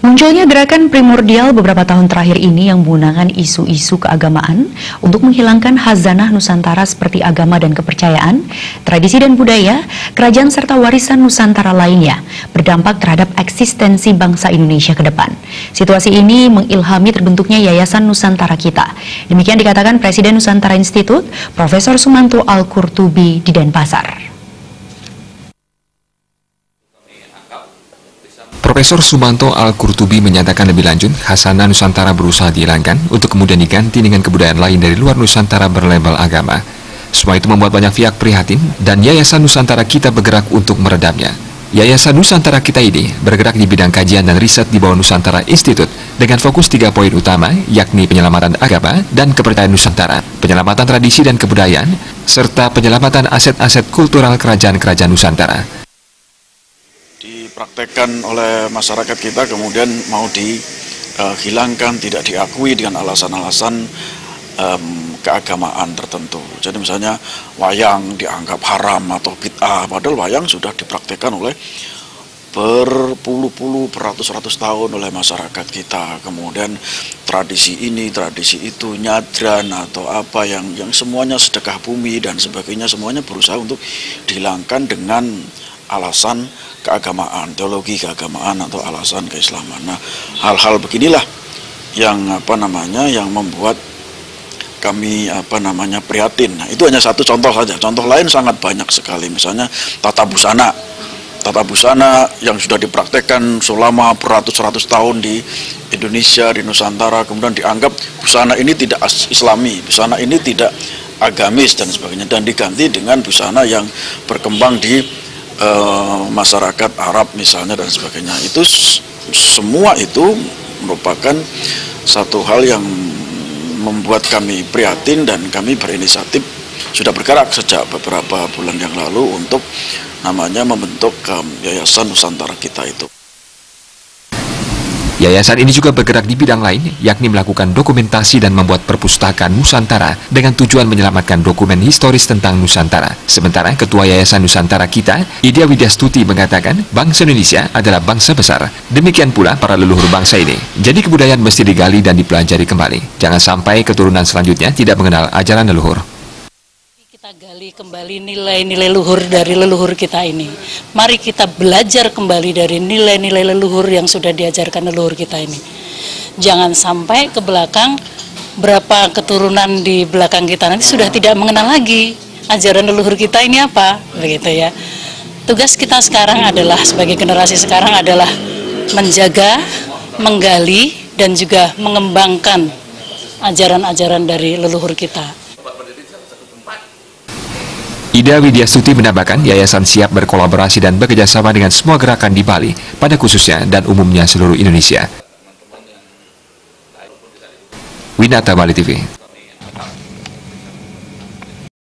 Munculnya gerakan primordial beberapa tahun terakhir ini yang menggunakan isu-isu keagamaan untuk menghilangkan khazanah Nusantara seperti agama dan kepercayaan, tradisi dan budaya, kerajaan serta warisan Nusantara lainnya berdampak terhadap eksistensi bangsa Indonesia ke depan. Situasi ini mengilhami terbentuknya Yayasan Nusantara Kita. Demikian dikatakan Presiden Nusantara Institute, Profesor Sumanto Al-Qurtubi di Denpasar. Profesor Sumanto Al-Qurtubi menyatakan lebih lanjut, khazanah Nusantara berusaha dihilangkan untuk kemudian diganti dengan kebudayaan lain dari luar Nusantara berlabel agama. Semua itu membuat banyak pihak prihatin dan Yayasan Nusantara Kita bergerak untuk meredamnya. Yayasan Nusantara Kita ini bergerak di bidang kajian dan riset di bawah Nusantara Institute dengan fokus 3 poin utama, yakni penyelamatan agama dan kepercayaan Nusantara, penyelamatan tradisi dan kebudayaan, serta penyelamatan aset-aset kultural kerajaan-kerajaan Nusantara. Dipraktekkan oleh masyarakat kita kemudian mau dihilangkan, tidak diakui dengan alasan-alasan keagamaan tertentu. Jadi misalnya wayang dianggap haram atau bid'ah, padahal wayang sudah dipraktekkan oleh berpuluh-puluh, beratus-ratus tahun oleh masyarakat kita. Kemudian tradisi ini, tradisi itu, nyadran atau apa yang semuanya sedekah bumi dan sebagainya, semuanya berusaha untuk dihilangkan dengan alasan keagamaan, teologi keagamaan atau alasan keislaman. Nah, hal-hal beginilah yang yang membuat kami prihatin. Nah, itu hanya satu contoh saja. Contoh lain sangat banyak sekali. Misalnya tata busana. Tata busana yang sudah dipraktekkan selama beratus-ratus tahun di Indonesia, di Nusantara, kemudian dianggap busana ini tidak islami, busana ini tidak agamis dan sebagainya, dan diganti dengan busana yang berkembang di masyarakat Arab misalnya dan sebagainya. Itu semua itu merupakan satu hal yang membuat kami prihatin dan kami berinisiatif sudah bergerak sejak beberapa bulan yang lalu untuk membentuk Yayasan Nusantara Kita itu. Yayasan ini juga bergerak di bidang lain, yakni melakukan dokumentasi dan membuat perpustakaan Nusantara dengan tujuan menyelamatkan dokumen historis tentang Nusantara. Sementara Ketua Yayasan Nusantara Kita, Idya Widyastuti mengatakan, bangsa Indonesia adalah bangsa besar. Demikian pula para leluhur bangsa ini. Jadi kebudayaan mesti digali dan dipelajari kembali. Jangan sampai keturunan selanjutnya tidak mengenal ajaran leluhur. Kita gali kembali nilai-nilai luhur dari leluhur kita ini. Mari kita belajar kembali dari nilai-nilai leluhur yang sudah diajarkan leluhur kita ini. Jangan sampai ke belakang, berapa keturunan di belakang kita nanti sudah tidak mengenal lagi ajaran leluhur kita ini apa, begitu ya. Tugas kita sekarang adalah, sebagai generasi sekarang adalah menjaga, menggali, dan juga mengembangkan ajaran-ajaran dari leluhur kita. Idya Widyastuti menambahkan, yayasan siap berkolaborasi dan bekerjasama dengan semua gerakan di Bali, pada khususnya dan umumnya seluruh Indonesia. Winata Bali TV.